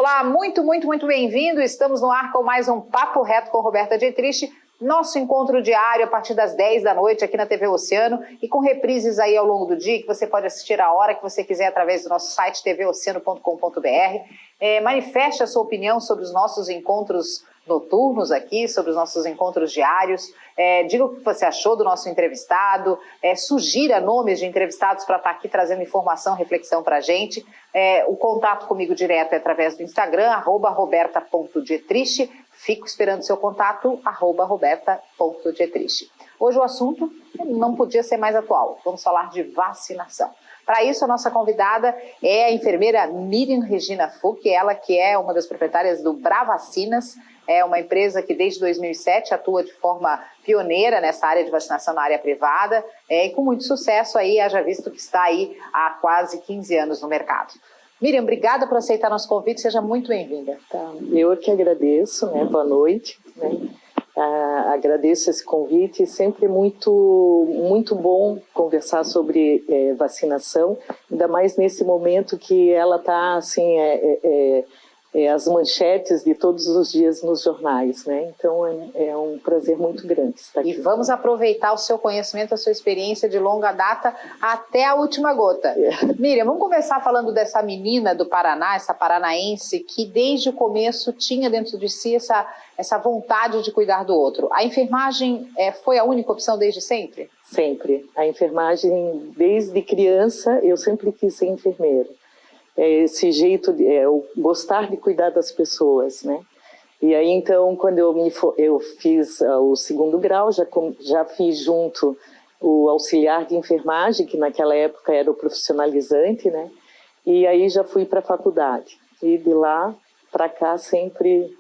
Olá, muito bem-vindo. Estamos no ar com mais um Papo Reto com Roberta Dietrich. Nosso encontro diário a partir das 10 da noite aqui na TV Oceano e com reprises aí ao longo do dia que você pode assistir a hora que você quiser através do nosso site tvoceano.com.br. Manifeste a sua opinião sobre os nossos encontros noturnos aqui, sobre os nossos encontros diários. Diga o que você achou do nosso entrevistado, sugira nomes de entrevistados para estar aqui trazendo informação, reflexão para a gente. O contato comigo direto é através do Instagram, @roberta.dietrich. Fico esperando seu contato, @roberta.dietrich. Hoje o assunto não podia ser mais atual. Vamos falar de vacinação. Para isso, a nossa convidada é a enfermeira Miriam Regina Fuch, ela que é uma das proprietárias do Bravacinas, é uma empresa que desde 2007 atua de forma pioneira nessa área de vacinação na área privada e com muito sucesso aí, haja visto que está aí há quase 15 anos no mercado. Miriam, obrigada por aceitar nosso convite, seja muito bem-vinda. Tá, eu que agradeço, né? Boa noite. Né? Agradeço esse convite, sempre muito bom conversar sobre vacinação, ainda mais nesse momento que ela está assim, as manchetes de todos os dias nos jornais, né? Então é um prazer muito grande estar aqui. E vamos aproveitar o seu conhecimento, a sua experiência de longa data até a última gota. Miriam, vamos começar falando dessa menina do Paraná, essa paranaense que desde o começo tinha dentro de si essa vontade de cuidar do outro. A enfermagem foi a única opção desde sempre? Sempre. A enfermagem, desde criança, eu sempre quis ser enfermeira. Esse jeito, eu gostar de cuidar das pessoas, né? E aí, então, quando eu fiz o segundo grau, já fiz junto o auxiliar de enfermagem, que naquela época era o profissionalizante, né? E aí já fui para a faculdade. E de lá para cá, sempre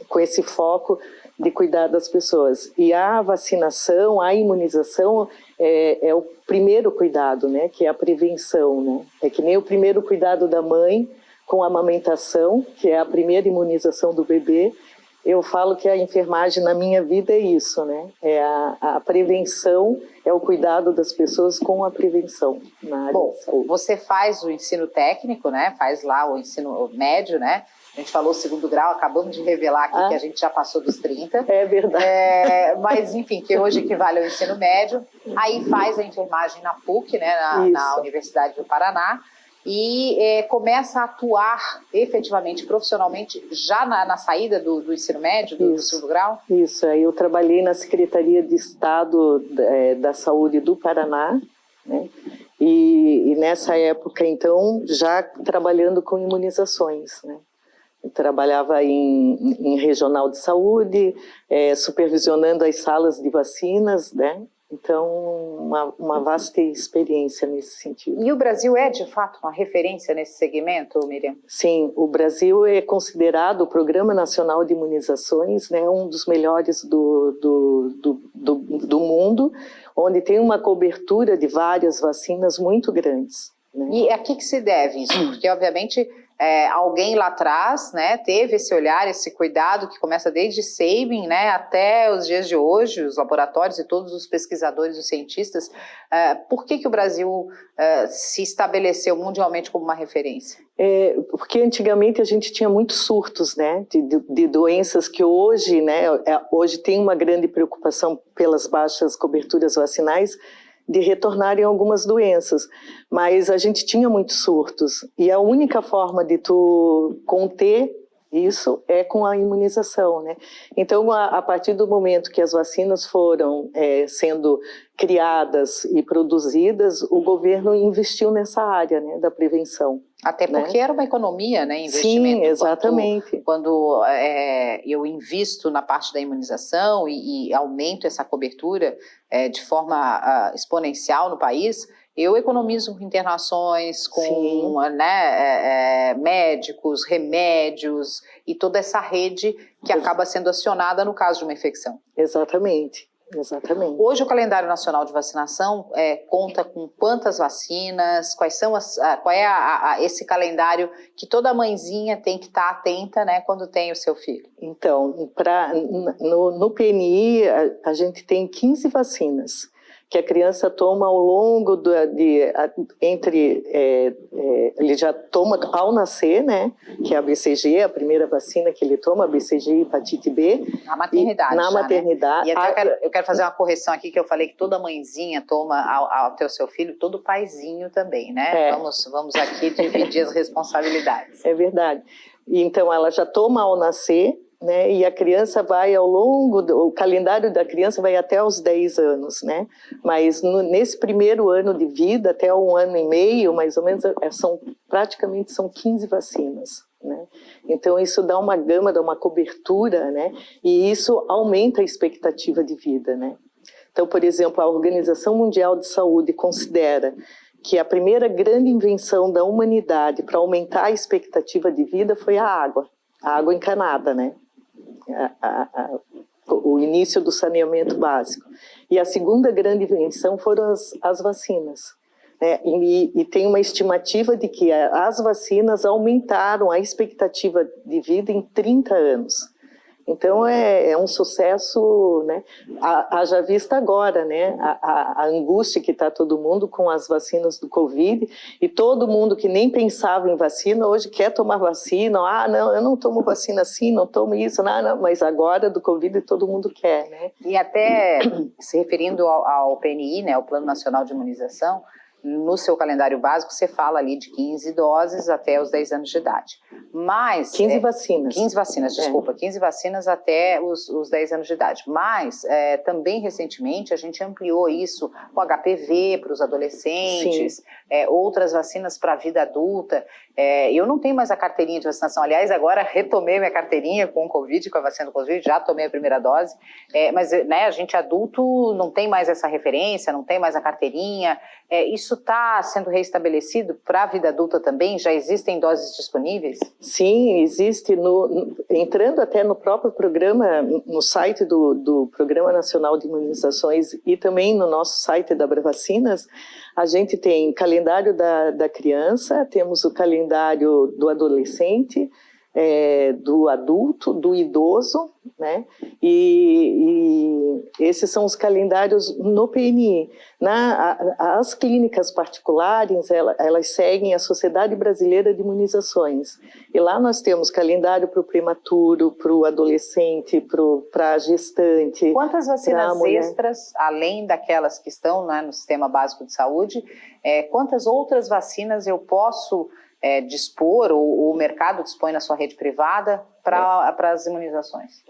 com esse foco de cuidar das pessoas. E a vacinação, a imunização é o primeiro cuidado, né? Que é a prevenção, né? É que nem o primeiro cuidado da mãe com a amamentação, que é a primeira imunização do bebê. Eu falo que a enfermagem na minha vida é isso, né? É a prevenção, é o cuidado das pessoas com a prevenção na área de saúde. Você faz o ensino técnico, né? Faz lá o ensino médio, né? A gente falou segundo grau, acabamos de revelar aqui que a gente já passou dos 30. É verdade. Mas, enfim, que hoje equivale ao ensino médio. Aí faz a enfermagem na PUC, né, na Universidade do Paraná, e começa a atuar efetivamente, profissionalmente, já na saída do ensino médio, do segundo grau? Isso, aí eu trabalhei na Secretaria de Estado da Saúde do Paraná, né? E nessa época, então, já trabalhando com imunizações, né? Eu trabalhava em regional de saúde, supervisionando as salas de vacinas, né? Então, uma vasta experiência nesse sentido. E o Brasil é, de fato, uma referência nesse segmento, Miriam? Sim, o Brasil é considerado o Programa Nacional de Imunizações, né, um dos melhores do mundo, onde tem uma cobertura de várias vacinas muito grandes. Né? E a que se deve isso? Porque, obviamente, alguém lá atrás, né, teve esse olhar, esse cuidado que começa desde Sabin, né, até os dias de hoje, os laboratórios e todos os pesquisadores, os cientistas. Por que o Brasil se estabeleceu mundialmente como uma referência? Porque antigamente a gente tinha muitos surtos, né, de doenças que hoje, né, hoje tem uma grande preocupação pelas baixas coberturas vacinais, de retornarem algumas doenças, mas a gente tinha muitos surtos, e a única forma de tu conter isso é com a imunização, né? Então, a partir do momento que as vacinas foram sendo criadas e produzidas, o governo investiu nessa área, né, da prevenção. Até porque era uma economia, né, investimento. Sim, exatamente. Quando eu invisto na parte da imunização e aumento essa cobertura de forma exponencial no país, eu economizo com internações, com médicos, remédios e toda essa rede que acaba sendo acionada no caso de uma infecção. Exatamente. Exatamente. Hoje o calendário nacional de vacinação conta com quantas vacinas, qual é esse calendário que toda mãezinha tem que estar atenta, né, quando tem o seu filho? Então, no PNI a gente tem 15 vacinas. que a criança toma ao longo ele já toma ao nascer, né? Que é a BCG, a primeira vacina que ele toma, a BCG e hepatite B. Na maternidade. Na maternidade. Né? E até eu quero fazer uma correção aqui, que eu falei que toda mãezinha toma ao ter o seu filho, todo paizinho também, né? Vamos aqui dividir as responsabilidades. É verdade. Então, ela já toma ao nascer, né? E a criança vai ao longo, o calendário da criança vai até os 10 anos, né? Mas nesse primeiro ano de vida, até 1 ano e meio, mais ou menos, praticamente são 15 vacinas, né? Então isso dá uma gama, dá uma cobertura, né? E isso aumenta a expectativa de vida, né? Então, por exemplo, a Organização Mundial de Saúde considera que a primeira grande invenção da humanidade para aumentar a expectativa de vida foi a água encanada, né? O início do saneamento básico. E a segunda grande invenção foram as vacinas. Né? E tem uma estimativa de que as vacinas aumentaram a expectativa de vida em 30 anos. Então é um sucesso, né? Haja vista agora, né? A angústia que está todo mundo com as vacinas do Covid, e todo mundo que nem pensava em vacina hoje quer tomar vacina. Não, eu não tomo vacina assim, não tomo isso, não, mas agora do Covid todo mundo quer, né? E até se referindo ao PNI, né? O Plano Nacional de Imunização, no seu calendário básico, você fala ali de 15 doses até os 10 anos de idade. Mas... 15 vacinas. 15 vacinas, desculpa. 15 vacinas até os 10 anos de idade. Mas, também, recentemente, a gente ampliou isso, o HPV para os adolescentes, outras vacinas para a vida adulta. Eu não tenho mais a carteirinha de vacinação. Aliás, agora retomei minha carteirinha com o Covid, com a vacina do Covid, já tomei a primeira dose. Mas, né, a gente adulto não tem mais essa referência, não tem mais a carteirinha. Isso está sendo reestabelecido para a vida adulta também? Já existem doses disponíveis? Sim, existe. Entrando até no próprio programa, no site do Programa Nacional de Imunizações e também no nosso site da Bravacinas, a gente tem calendário da criança, temos o calendário do adolescente, do adulto, do idoso, né? E esses são os calendários no PNI. As clínicas particulares, elas seguem a Sociedade Brasileira de Imunizações. E lá nós temos calendário para o prematuro, para o adolescente, para a gestante. Quantas vacinas extras, além daquelas que estão, né, no Sistema Básico de Saúde, quantas outras vacinas eu posso dispor, ou o mercado dispõe na sua rede privada para as imunizações?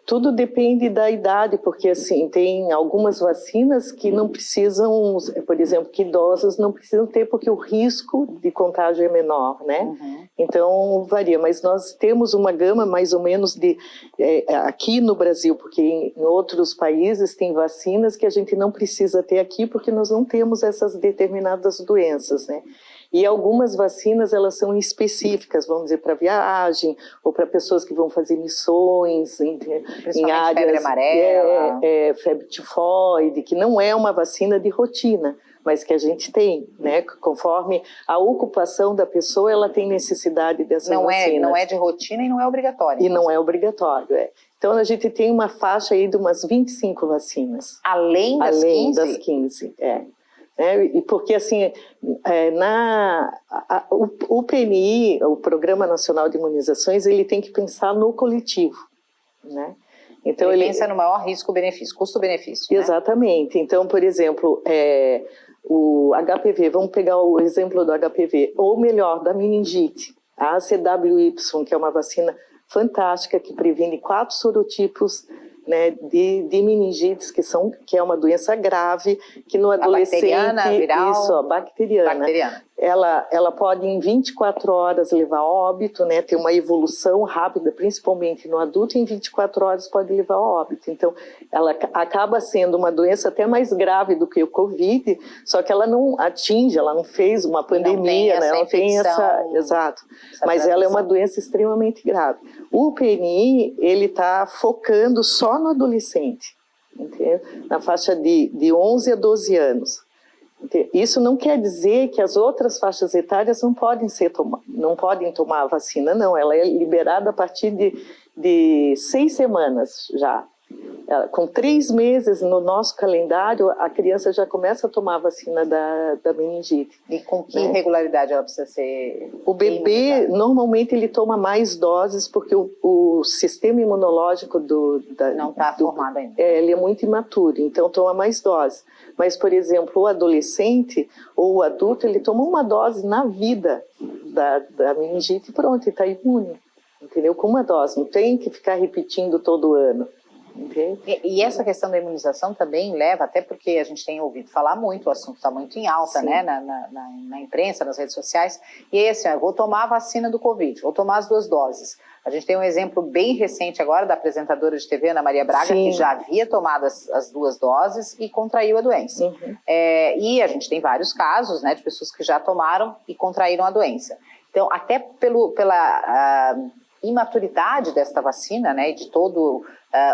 Tudo depende da idade, porque assim, tem algumas vacinas que não precisam, por exemplo, que idosas não precisam ter, porque o risco de contágio é menor, né? Uhum. Então varia, mas nós temos uma gama mais ou menos aqui no Brasil, porque em outros países tem vacinas que a gente não precisa ter aqui, porque nós não temos essas determinadas doenças, né? E algumas vacinas, elas são específicas, vamos dizer, para viagem, ou para pessoas que vão fazer missões em áreas... febre amarela. Febre tifoide, que não é uma vacina de rotina, mas que a gente tem, né? Conforme a ocupação da pessoa, ela tem necessidade dessas vacinas. Não é de rotina e não é obrigatório. E não é obrigatório, Então a gente tem uma faixa aí de umas 25 vacinas. Além das 15? Além das 15, E porque assim, o PNI, o Programa Nacional de Imunizações, ele tem que pensar no coletivo, né? Então ele pensa no maior risco-benefício, custo-benefício. Exatamente. Né? Então, por exemplo, o HPV, vamos pegar o exemplo do HPV, ou melhor, da meningite, a ACWY, que é uma vacina fantástica que previne 4 sorotipos, né, de meningites, que é uma doença grave, que no adolescente... Bacteriana, viral? Isso, bacteriana. Ela pode em 24 horas levar a óbito, né, ter uma evolução rápida, principalmente no adulto, e em 24 horas pode levar a óbito. Então, ela acaba sendo uma doença até mais grave do que o Covid, só que ela não atinge, ela não fez uma pandemia, né, ela tem essa... Exato. Mas ela é uma doença extremamente grave. O PNI, ele está focando só no adolescente, entendeu? Na faixa de 11 a 12 anos. Isso não quer dizer que as outras faixas etárias não podem tomar a vacina, não. Ela é liberada a partir de 6 semanas já. Com 3 meses no nosso calendário, a criança já começa a tomar a vacina da meningite. E com que regularidade ela precisa ser? O bebê, imunizado? Normalmente, ele toma mais doses, porque o sistema imunológico não está formado ainda. Ele é muito imaturo, então toma mais doses. Mas, por exemplo, o adolescente ou o adulto, ele toma uma dose na vida da meningite e pronto, ele está imune. Entendeu? Com uma dose, não tem que ficar repetindo todo ano. E essa questão da imunização também leva, até porque a gente tem ouvido falar muito, o assunto está muito em alta, né, na imprensa, nas redes sociais, e aí assim, eu vou tomar a vacina do Covid, vou tomar as 2 doses. A gente tem um exemplo bem recente agora da apresentadora de TV, Ana Maria Braga, que já havia tomado as 2 doses e contraiu a doença. E a gente tem vários casos, né, de pessoas que já tomaram e contraíram a doença. Então, até pela imaturidade desta vacina, né, e de todo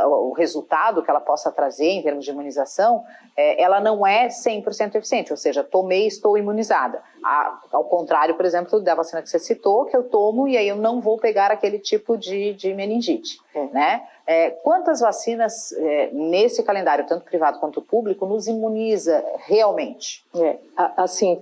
o resultado que ela possa trazer em termos de imunização, ela não é 100% eficiente, ou seja, tomei e estou imunizada. Ao contrário, por exemplo, da vacina que você citou, que eu tomo e aí eu não vou pegar aquele tipo de meningite. Né? Quantas vacinas nesse calendário, tanto privado quanto público, nos imuniza realmente? Assim,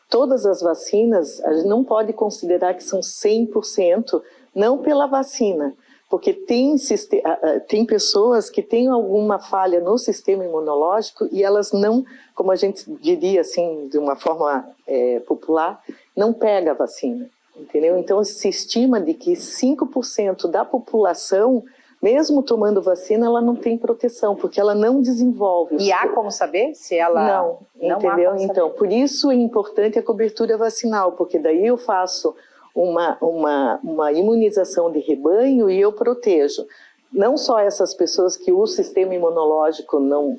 todas as vacinas, a gente não pode considerar que são 100%, não pela vacina, porque tem pessoas que têm alguma falha no sistema imunológico e elas não, como a gente diria assim, de uma forma popular, não pega a vacina, entendeu? Então se estima de que 5% da população, mesmo tomando vacina, ela não tem proteção, porque ela não desenvolve. E há como saber se ela... Não, entendeu? Então, por isso é importante a cobertura vacinal, porque daí eu faço uma imunização de rebanho e eu protejo. Não só essas pessoas que o sistema imunológico não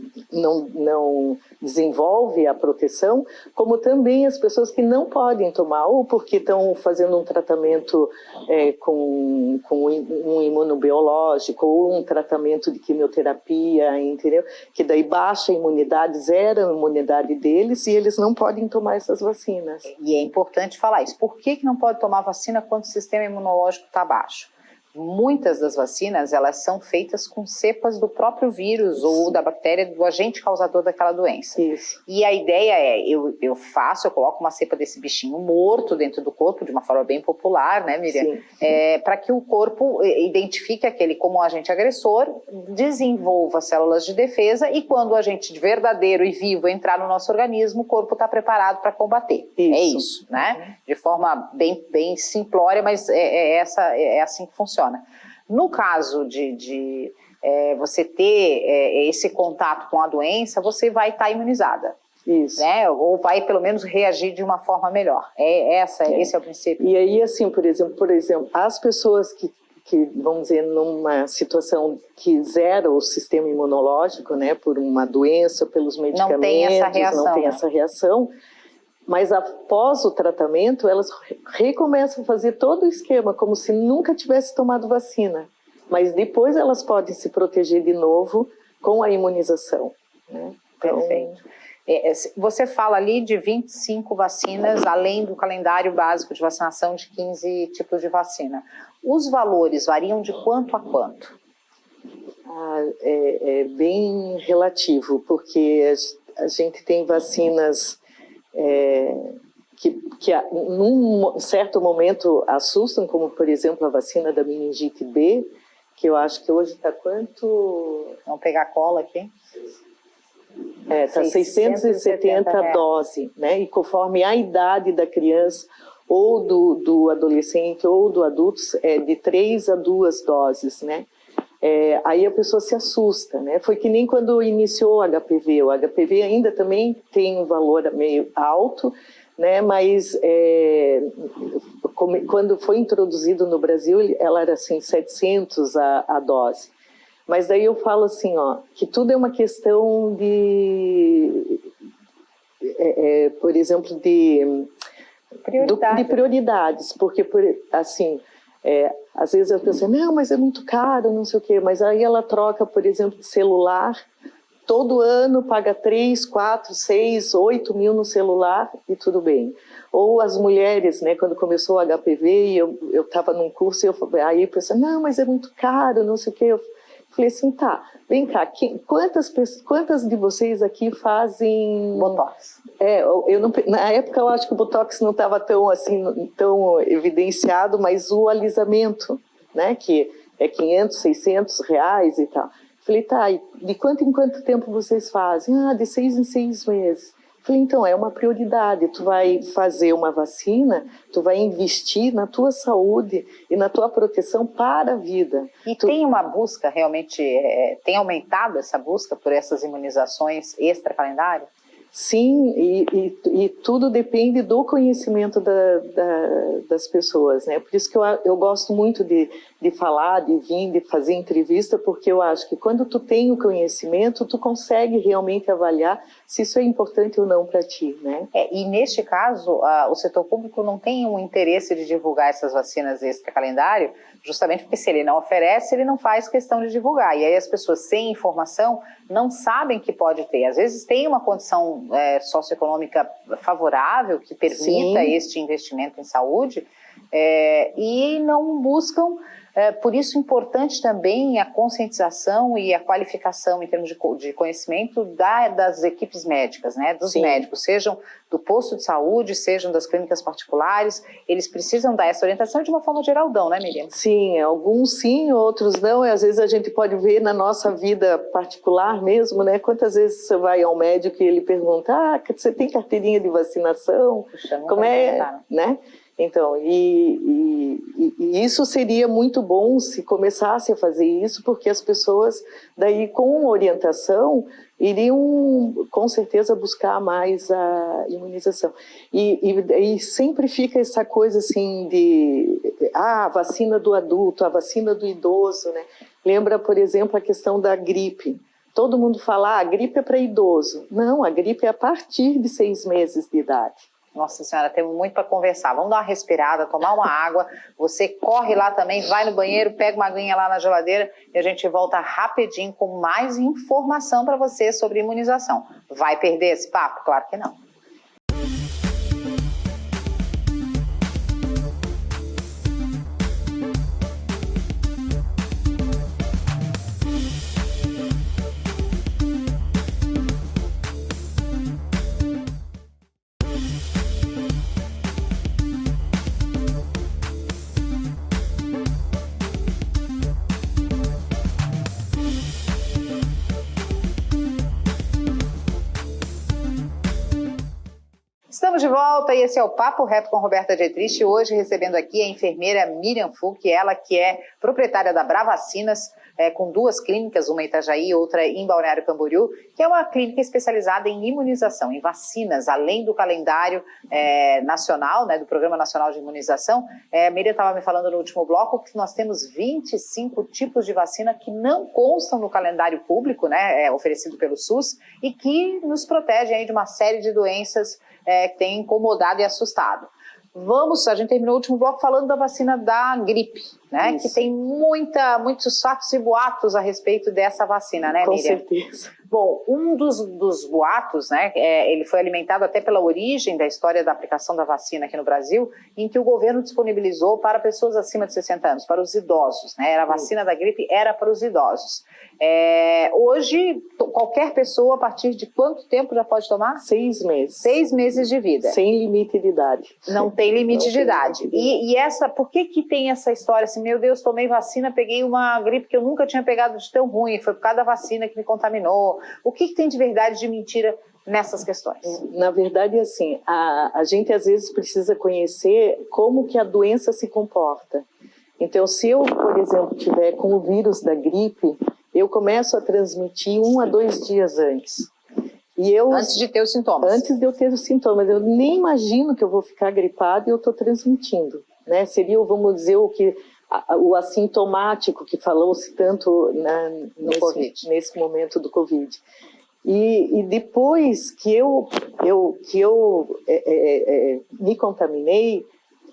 desenvolve a proteção, como também as pessoas que não podem tomar, ou porque estão fazendo um tratamento com um imunobiológico, ou um tratamento de quimioterapia, entendeu? Que daí baixa a imunidade, zera a imunidade deles e eles não podem tomar essas vacinas. E é importante falar isso. Por que não pode tomar vacina quando o sistema imunológico está baixo? Muitas das vacinas, elas são feitas com cepas do próprio vírus ou da bactéria, do agente causador daquela doença. E a ideia eu coloco uma cepa desse bichinho morto dentro do corpo, de uma forma bem popular, né, Miriam? Para que o corpo identifique aquele como agente agressor, desenvolva células de defesa e quando o agente verdadeiro e vivo entrar no nosso organismo, o corpo está preparado para combater. É isso, né? De forma bem simplória, mas é assim que funciona. No caso de você ter esse contato com a doença, você vai estar imunizada. Né? Ou vai, pelo menos, reagir de uma forma melhor. Esse é o princípio. E aí, assim, por exemplo, as pessoas que vamos dizer, numa situação que zera o sistema imunológico, né, por uma doença, pelos medicamentos, não tem essa reação, mas após o tratamento, elas recomeçam a fazer todo o esquema, como se nunca tivesse tomado vacina. Mas depois elas podem se proteger de novo com a imunização. Né? Então... Perfeito. Você fala ali de 25 vacinas, além do calendário básico de vacinação de 15 tipos de vacina. Os valores variam de quanto a quanto? É bem relativo, porque a gente tem vacinas... que num certo momento assustam, como por exemplo a vacina da meningite B, que eu acho que hoje está quanto? Vamos pegar a cola aqui. Está 670 doses, né? E conforme a idade da criança, ou do adolescente, ou do adulto, de 3 a 2 doses, né? Aí a pessoa se assusta, né? Foi que nem quando iniciou o HPV. O HPV ainda também tem um valor meio alto, né? Mas quando foi introduzido no Brasil, ela era assim, 700 a dose. Mas daí eu falo assim, que tudo é uma questão por exemplo, de prioridades, porque assim... às vezes a pessoa, não, mas é muito caro, não sei o quê, mas aí ela troca, por exemplo, de celular, todo ano paga 3, 4, 6, 8 mil no celular e tudo bem. Ou as mulheres, né, quando começou o HPV, e eu estava num curso, aí a pessoa, não, mas é muito caro, não sei o quê. Falei assim, tá, vem cá, quantas de vocês aqui fazem... Botox. Na época eu acho que o Botox não estava tão, assim, tão evidenciado, mas o alisamento, né, que é 500, 600 reais e tal. Falei, tá, e de quanto em quanto tempo vocês fazem? Ah, de 6 em 6 meses. Falei, então, é uma prioridade, tu vai fazer uma vacina, tu vai investir na tua saúde e na tua proteção para a vida. E tem uma busca realmente, tem aumentado essa busca por essas imunizações extra-calendário? Sim, e tudo depende do conhecimento das pessoas, né? Por isso que eu gosto muito de falar, de vir, de fazer entrevista, porque eu acho que quando tu tem o conhecimento, tu consegue realmente avaliar se isso é importante ou não para ti, né? E neste caso, o setor público não tem um interesse de divulgar essas vacinas extra-calendário, justamente porque se ele não oferece, ele não faz questão de divulgar. E aí as pessoas sem informação não sabem que pode ter. Às vezes tem uma condição socioeconômica favorável que permita Sim. este investimento em saúde e não buscam. Por isso, importante também a conscientização e a qualificação em termos de conhecimento das equipes médicas, né? Dos Sim. médicos, sejam do posto de saúde, sejam das clínicas particulares, eles precisam dar essa orientação de uma forma geraldão, né, Miriam? Sim, alguns sim, outros não, e às vezes a gente pode ver na nossa vida particular mesmo, né? Quantas vezes você vai ao médico e ele pergunta, você tem carteirinha de vacinação? Puxa, como né? Então, e isso seria muito bom se começasse a fazer isso, porque as pessoas, daí com orientação, iriam com certeza buscar mais a imunização. E sempre fica essa coisa assim a vacina do adulto, a vacina do idoso, né? Lembra, por exemplo, a questão da gripe. Todo mundo fala, a gripe é para idoso. Não, a gripe é a partir de 6 meses de idade. Nossa senhora, temos muito para conversar. Vamos dar uma respirada, tomar uma água. Você corre lá também, vai no banheiro, pega uma aguinha lá na geladeira e a gente volta rapidinho com mais informação para você sobre imunização. Vai perder esse papo? Claro que não. Estamos de volta e esse é o Papo Reto com Roberta Dietrich, hoje recebendo aqui a enfermeira Miriam Fuch, ela que é proprietária da Bravacinas, com 2 clínicas, uma em Itajaí e outra em Balneário Camboriú, que é uma clínica especializada em imunização, em vacinas, além do calendário nacional, né, do Programa Nacional de Imunização. A Miriam estava me falando no último bloco que nós temos 25 tipos de vacina que não constam no calendário público, né, oferecido pelo SUS, e que nos protegem aí de uma série de doenças que tem incomodado e assustado. A gente terminou o último bloco falando da vacina da gripe, né? Isso. Que tem muitos fatos e boatos a respeito dessa vacina, né, Miriam? Com certeza. Bom, um dos boatos, né, ele foi alimentado até pela origem da história da aplicação da vacina aqui no Brasil, em que o governo disponibilizou para pessoas acima de 60 anos, para os idosos, né? A vacina da gripe era para os idosos. Hoje, qualquer pessoa, a partir de quanto tempo já pode tomar? 6 meses. 6 meses de vida. Sem limite de idade. Não tem limite de idade. E por que tem essa história assim, meu Deus, tomei vacina, peguei uma gripe que eu nunca tinha pegado de tão ruim, foi por causa da vacina que me contaminou. O que tem de verdade e de mentira nessas questões? Na verdade, assim, a gente às vezes precisa conhecer como que a doença se comporta. Então, se eu, por exemplo, tiver com o vírus da gripe, eu começo a transmitir 1 a 2 dias antes. Antes de ter os sintomas? Antes de eu ter os sintomas. Eu nem imagino que eu vou ficar gripada e eu estou transmitindo, né? Seria, vamos dizer, o assintomático que falou-se tanto nesse momento do Covid. E depois que eu me contaminei,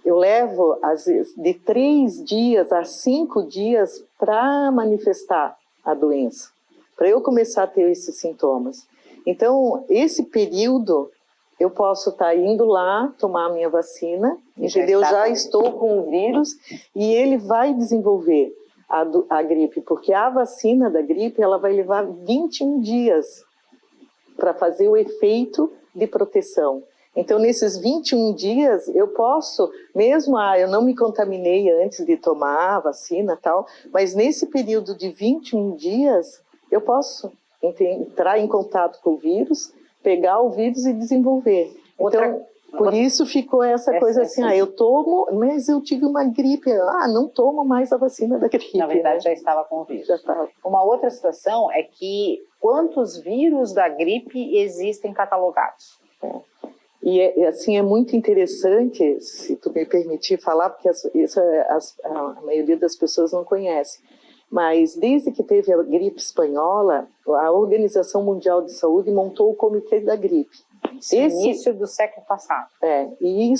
eu levo, às vezes, de 3 dias a 5 dias para manifestar a doença, para eu começar a ter esses sintomas. Então, esse período, eu posso estar indo lá tomar a minha vacina, entendeu? Já estou com o vírus e ele vai desenvolver a gripe, porque a vacina da gripe ela vai levar 21 dias para fazer o efeito de proteção. Então, nesses 21 dias, eu posso, mesmo, eu não me contaminei antes de tomar a vacina e tal, mas nesse período de 21 dias, eu posso entrar em contato com o vírus, pegar o vírus e desenvolver. Então, por isso ficou essa coisa assim, eu tomo, mas eu tive uma gripe, não tomo mais a vacina da gripe. Na verdade, né? já estava com o vírus. Já estava. Uma outra situação é que quantos vírus da gripe existem catalogados? E assim, é muito interessante, se tu me permitir falar, porque isso a maioria das pessoas não conhece, mas desde que teve a gripe espanhola, a Organização Mundial de Saúde montou o Comitê da Gripe. Início do século passado. E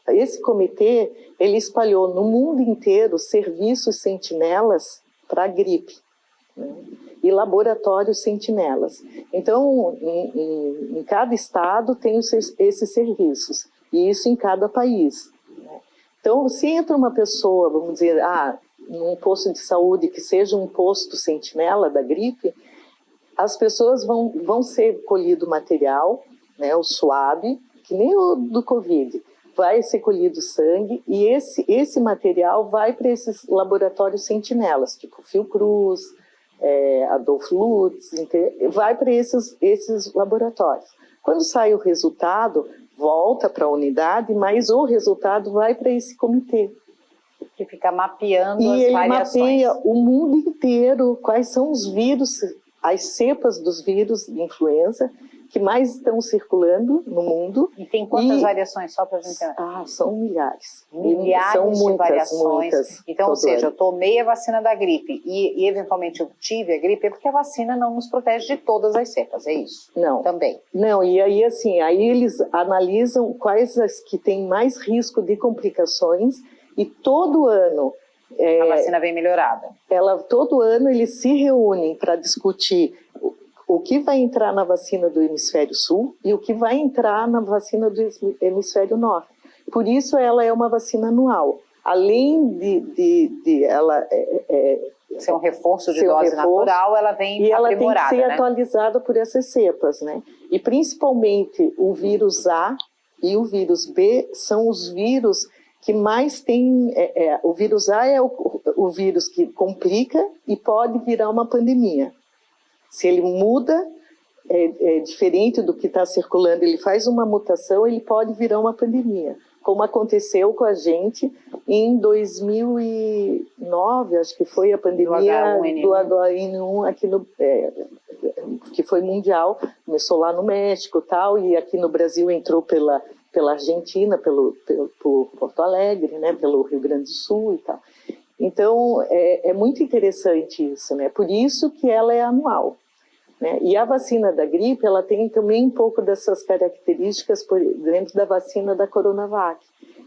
esse comitê, ele espalhou no mundo inteiro serviços sentinelas para a gripe, né? E laboratórios sentinelas. Então, em cada estado tem esses serviços, e isso em cada país. Então, se entra uma pessoa, vamos dizer, num posto de saúde que seja um posto sentinela da gripe, as pessoas vão ser colhido material, né, o swab, que nem o do Covid, vai ser colhido sangue, e esse material vai para esses laboratórios sentinelas, tipo Fiocruz, Adolfo Lutz, vai para esses laboratórios. Quando sai o resultado, volta para a unidade, mas o resultado vai para esse comitê. Que fica mapeando e as ele variações. Mapeia o mundo inteiro, quais são os vírus, as cepas dos vírus de influenza que mais estão circulando no mundo. E tem quantas variações, só para a gente entender? São milhares. Milhares são de muitas, variações. Muitas, então, ou seja, eu tomei a vacina da gripe e eventualmente eu tive a gripe, é porque a vacina não nos protege de todas as cepas, é isso? Não. Também. Não, e aí assim, aí eles analisam quais as que têm mais risco de complicações e todo ano... a vacina vem melhorada. Todo ano eles se reúnem para discutir o que vai entrar na vacina do hemisfério sul e o que vai entrar na vacina do hemisfério norte. Por isso ela é uma vacina anual. Além de ela ser um reforço de dose natural, ela vem aprimorada. E ela tem que ser atualizada por essas cepas, né? E principalmente o vírus A e o vírus B são os vírus que mais tem... o vírus A é o vírus que complica e pode virar uma pandemia. Se ele muda, diferente do que está circulando, ele faz uma mutação, ele pode virar uma pandemia. Como aconteceu com a gente em 2009, acho que foi a pandemia do H1N1 aqui que foi mundial, começou lá no México e tal, e aqui no Brasil entrou pela Argentina, por Porto Alegre, né, pelo Rio Grande do Sul e tal. Então, é muito interessante isso, né? Por isso que ela é anual. Né? E a vacina da gripe, ela tem também um pouco dessas características dentro da vacina da Coronavac.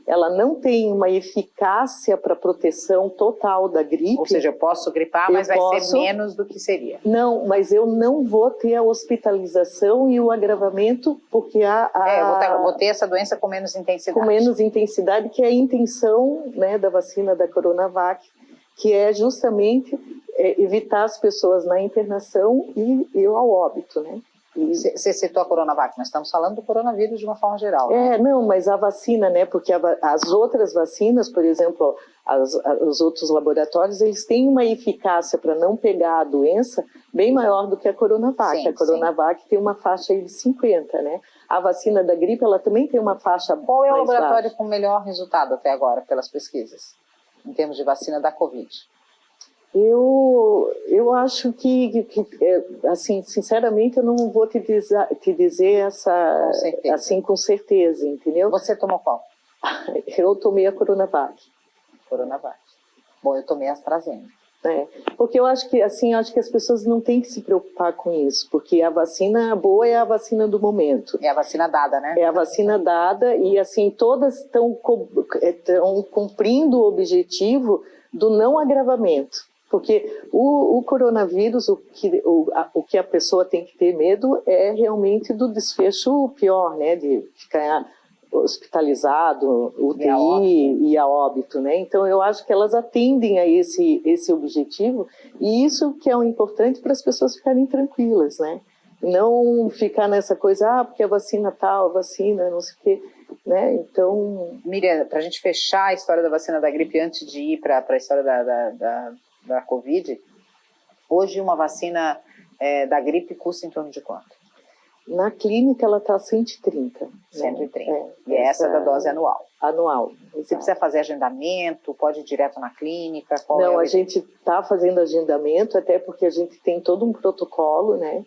Ela não tem uma eficácia para proteção total da gripe. Ou seja, eu posso gripar, mas vai ser menos do que seria. Não, mas eu não vou ter a hospitalização e o agravamento, porque eu vou ter essa doença com menos intensidade. Com menos intensidade, que é a intenção, né, da vacina da Coronavac, que é justamente evitar as pessoas na internação e ao óbito, né? Você citou a Coronavac, nós estamos falando do coronavírus de uma forma geral. Né? Não, mas a vacina, né? Porque as outras vacinas, por exemplo, os outros laboratórios, eles têm uma eficácia para não pegar a doença bem maior do que a Coronavac. Sim, a Coronavac tem uma faixa aí de 50, né? A vacina da gripe, ela também tem uma faixa mais baixa. Qual é o laboratório com melhor resultado até agora, pelas pesquisas, em termos de vacina da Covid? Eu acho que, assim, sinceramente, eu não vou te dizer assim com certeza, entendeu? Você tomou qual? Eu tomei a Coronavac. Bom, eu tomei a AstraZeneca. Porque eu acho que as pessoas não têm que se preocupar com isso, porque a vacina boa é a vacina do momento. É a vacina dada, né? É a vacina dada e, assim, todas estão cumprindo o objetivo do não agravamento. Porque o coronavírus, o que a pessoa tem que ter medo é realmente do desfecho pior, né? De ficar hospitalizado, UTI e a óbito, né? Então eu acho que elas atendem a esse objetivo, e isso que é o importante para as pessoas ficarem tranquilas, né? Não ficar nessa coisa, porque a vacina tal, a vacina não sei o quê, né? Então... Miriam, para a gente fechar a história da vacina da gripe antes de ir para a história da Covid, hoje uma vacina da gripe custa em torno de quanto? Na clínica ela está 130. 130. Né? E essa da dose anual? Anual. Você precisa fazer agendamento, pode ir direto na clínica? Não, a gente está fazendo agendamento, até porque a gente tem todo um protocolo, né?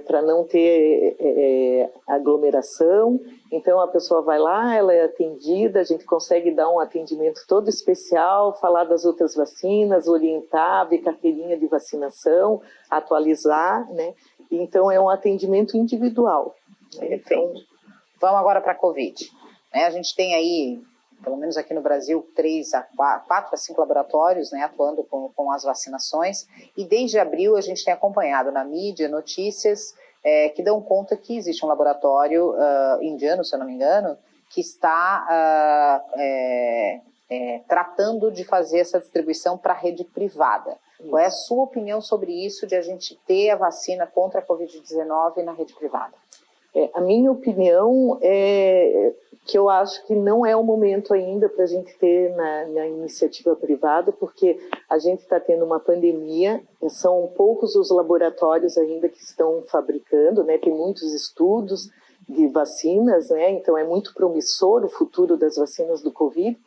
Para não ter aglomeração. Então a pessoa vai lá, ela é atendida, a gente consegue dar um atendimento todo especial, falar das outras vacinas, orientar, ver carteirinha de vacinação, atualizar, né? Então é um atendimento individual. Perfeito. Então, vamos agora para a Covid. A gente tem aí, pelo menos aqui no Brasil, 4 a 5 laboratórios, né, atuando com as vacinações, e desde abril a gente tem acompanhado na mídia notícias que dão conta que existe um laboratório indiano, se eu não me engano, que está tratando de fazer essa distribuição para a rede privada. Qual é a sua opinião sobre isso, de a gente ter a vacina contra a Covid-19 na rede privada? A minha opinião é que eu acho que não é o momento ainda para a gente ter na iniciativa privada, porque a gente está tendo uma pandemia, são poucos os laboratórios ainda que estão fabricando, né? Tem muitos estudos de vacinas, né? Então é muito promissor o futuro das vacinas do Covid,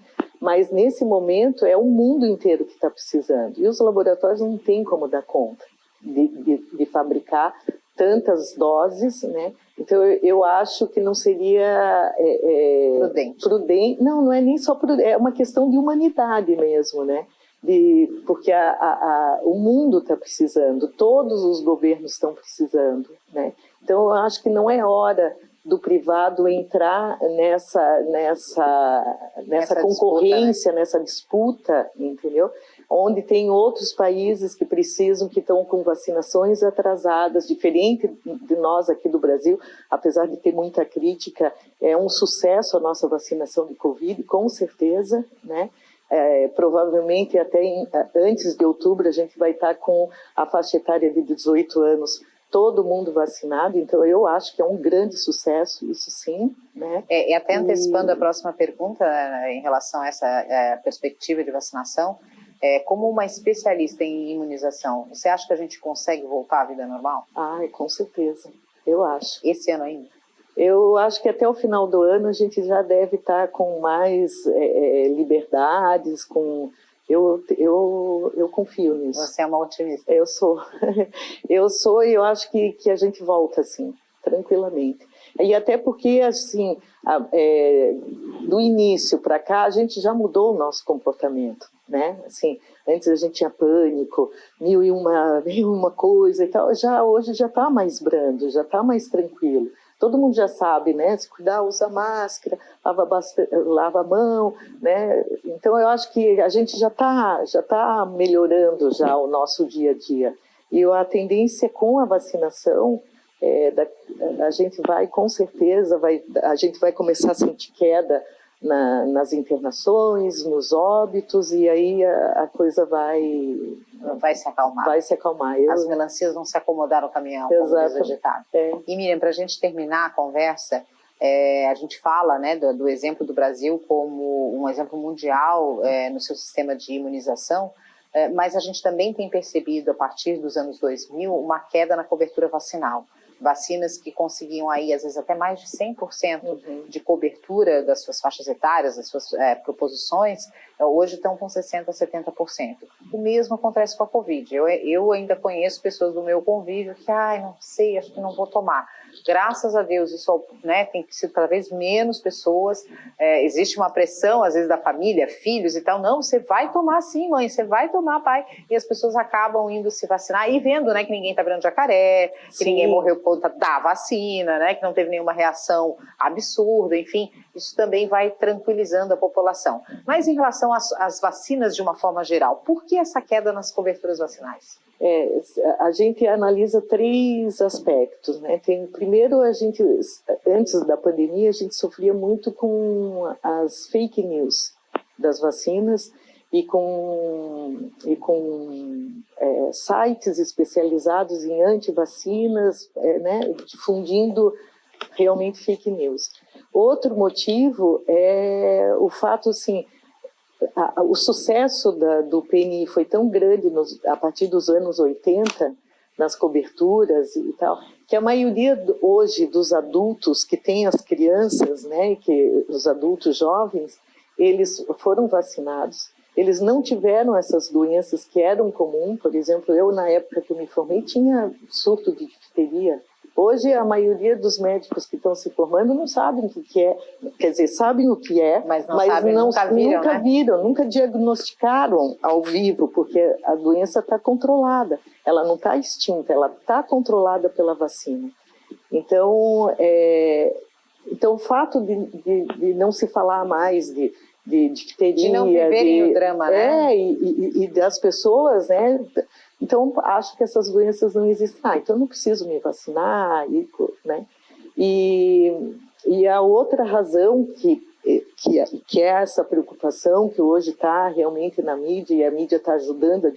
mas nesse momento é o mundo inteiro que está precisando, e os laboratórios não têm como dar conta de fabricar tantas doses, né? Então eu acho que não seria prudente. Não é nem só prudente, é uma questão de humanidade mesmo, né? Porque o mundo está precisando, todos os governos estão precisando, né? Então eu acho que não é hora do privado entrar nessa concorrência, disputa, né? Nessa disputa, entendeu? Onde tem outros países que precisam, que estão com vacinações atrasadas, diferente de nós aqui do Brasil, apesar de ter muita crítica, é um sucesso a nossa vacinação de Covid, com certeza, né? Provavelmente até antes de outubro a gente vai estar com a faixa etária de 18 anos, todo mundo vacinado, então eu acho que é um grande sucesso, isso sim, né? Até antecipando a próxima pergunta, em relação a essa perspectiva de vacinação, como uma especialista em imunização, você acha que a gente consegue voltar à vida normal? Com certeza, eu acho. Esse ano ainda? Eu acho que até o final do ano a gente já deve estar com mais liberdades, eu confio nisso. Você é uma otimista. Eu sou. Eu sou, e eu acho que a gente volta, assim, tranquilamente. E até porque, assim, do início para cá, a gente já mudou o nosso comportamento, né? Assim, antes a gente tinha pânico, mil e uma coisa e tal. Hoje já está mais brando, já está mais tranquilo. Todo mundo já sabe, né? Se cuidar, usa máscara, lava a mão, né? Então eu acho que a gente já tá melhorando já o nosso dia a dia. E a tendência com a vacinação, a gente vai, com certeza, a gente vai começar a sentir queda nas internações, nos óbitos, e aí a coisa vai se acalmar. Vai se acalmar. As melancias vão se acomodar no caminhão, como diz o ditado. E Miriam, para a gente terminar a conversa, a gente fala, né, do exemplo do Brasil como um exemplo mundial no seu sistema de imunização, mas a gente também tem percebido, a partir dos anos 2000, uma queda na cobertura vacinal. Vacinas que conseguiam aí, às vezes, até mais de 100% de cobertura das suas faixas etárias, das suas proposições, hoje estão com 60% a 70%. O mesmo acontece com a Covid. Eu ainda conheço pessoas do meu convívio que, não sei, acho que não vou tomar. Graças a Deus, isso, né, tem sido cada vez menos pessoas. Existe uma pressão, às vezes, da família, filhos e tal. Não, você vai tomar sim, mãe, você vai tomar, pai. E as pessoas acabam indo se vacinar e vendo, né, que ninguém está virando jacaré, que ninguém morreu por conta da vacina, né, que não teve nenhuma reação absurda, enfim. Isso também vai tranquilizando a população. Mas em relação às vacinas de uma forma geral, por que essa queda nas coberturas vacinais? A gente analisa 3 aspectos, né? Primeiro, antes da pandemia, a gente sofria muito com as fake news das vacinas e com sites especializados em antivacinas, né? Difundindo realmente fake news. Outro motivo é o fato, assim, o sucesso do PNI foi tão grande a partir dos anos 80, nas coberturas e tal, que a maioria hoje dos adultos que têm as crianças, né, os adultos jovens, eles foram vacinados, eles não tiveram essas doenças que eram comuns. Por exemplo, eu, na época que eu me formei, tinha surto de difteria. Hoje, a maioria dos médicos que estão se formando não sabem o que é, quer dizer, sabem o que é, mas nunca viram, nunca diagnosticaram ao vivo, porque a doença está controlada, ela não está extinta, ela está controlada pela vacina. Então, o fato de não se falar mais de difteria, de não viverem o drama, né? E das pessoas, né? Então, acho que essas doenças não existem. Então eu não preciso me vacinar, né? E a outra razão que é essa preocupação que hoje está realmente na mídia, e a mídia está ajudando a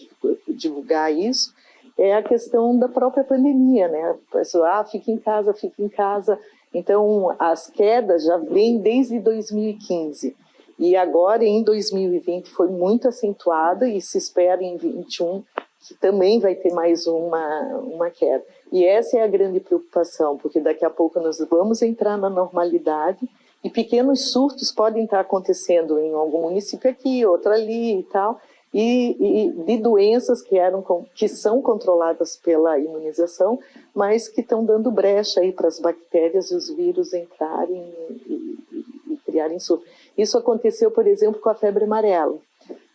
divulgar isso, é a questão da própria pandemia, né? A pessoa, fica em casa, fica em casa. Então, as quedas já vêm desde 2015. E agora, em 2020, foi muito acentuada, e se espera em 2021 que também vai ter mais uma queda. E essa é a grande preocupação, porque daqui a pouco nós vamos entrar na normalidade e pequenos surtos podem estar acontecendo em algum município aqui, outro ali e tal, e de doenças que são controladas pela imunização, mas que estão dando brecha aí para as bactérias e os vírus entrarem e criarem surto. Isso aconteceu, por exemplo, com a febre amarela.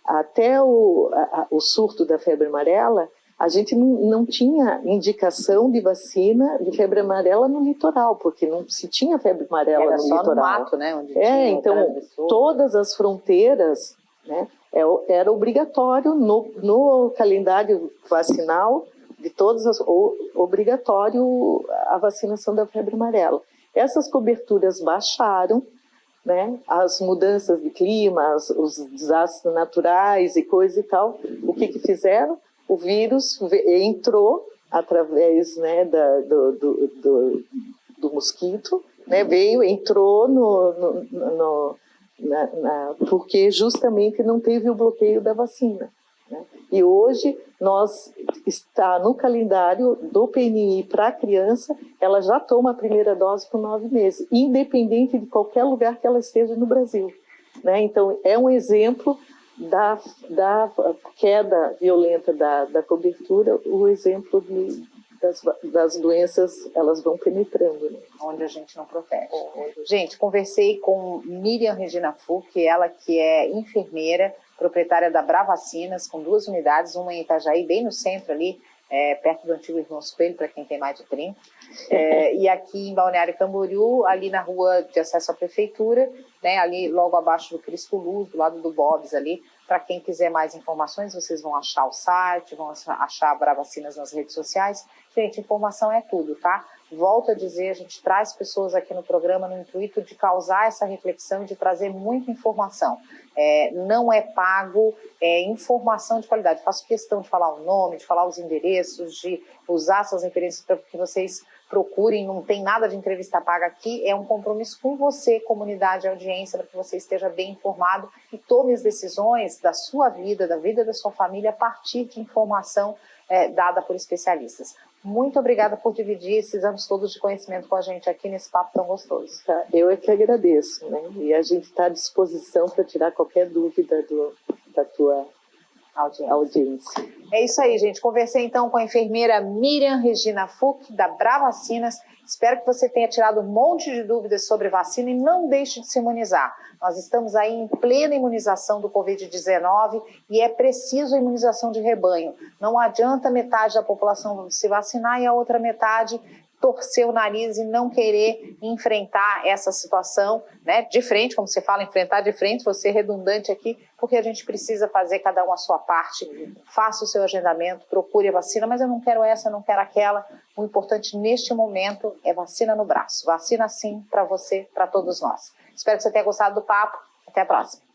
Até o surto da febre amarela, a gente não tinha indicação de vacina de febre amarela no litoral, porque não se tinha febre amarela no litoral. Era só no mato, né? Onde então, todas as fronteiras, né, era obrigatório no calendário vacinal de todas obrigatório a vacinação da febre amarela. Essas coberturas baixaram, né? As mudanças de clima, os desastres naturais e coisa e tal, o que fizeram? O vírus entrou através, né, do mosquito, né? Entrou porque justamente não teve o bloqueio da vacina, né? E hoje está no calendário do PNI para a criança, ela já toma a primeira dose por 9 meses, independente de qualquer lugar que ela esteja no Brasil, né? Então, é um exemplo da queda violenta da cobertura, o exemplo das doenças, elas vão penetrando, né? Onde a gente não protege. Gente, conversei com Miriam Regina Fuch, ela que é enfermeira, proprietária da Bravacinas, com 2 unidades, uma em Itajaí, bem no centro ali, perto do antigo Irmão Espelho, para quem tem mais de 30, e aqui em Balneário Camboriú, ali na rua de acesso à prefeitura, né, ali logo abaixo do Cristo Luz, do lado do Bob's ali. Para quem quiser mais informações, vocês vão achar o site, vão achar a Bravacinas nas redes sociais. Gente, informação é tudo, tá? Volto a dizer, a gente traz pessoas aqui no programa no intuito de causar essa reflexão e de trazer muita informação. Não é pago, é informação de qualidade. Faço questão de falar o nome, de falar os endereços, de usar essas referências para que vocês procurem. Não tem nada de entrevista paga aqui, é um compromisso com você, comunidade e audiência, para que você esteja bem informado e tome as decisões da sua vida, da vida da sua família, a partir de informação dada por especialistas. Muito obrigada por dividir esses anos todos de conhecimento com a gente aqui nesse papo tão gostoso. Eu é que agradeço, né? E a gente está à disposição para tirar qualquer dúvida da tua audiência. É isso aí, gente. Conversei então com a enfermeira Miriam Regina Fuch, da Bravacinas. Espero que você tenha tirado um monte de dúvidas sobre vacina e não deixe de se imunizar. Nós estamos aí em plena imunização do Covid-19 e é preciso a imunização de rebanho. Não adianta metade da população se vacinar e a outra metade torcer o nariz e não querer enfrentar essa situação, né, de frente, como você fala, enfrentar de frente, vou ser redundante aqui, porque a gente precisa fazer cada um a sua parte. Faça o seu agendamento, procure a vacina, mas eu não quero essa, eu não quero aquela. O importante neste momento é vacina no braço. Vacina sim para você, para todos nós. Espero que você tenha gostado do papo. Até a próxima.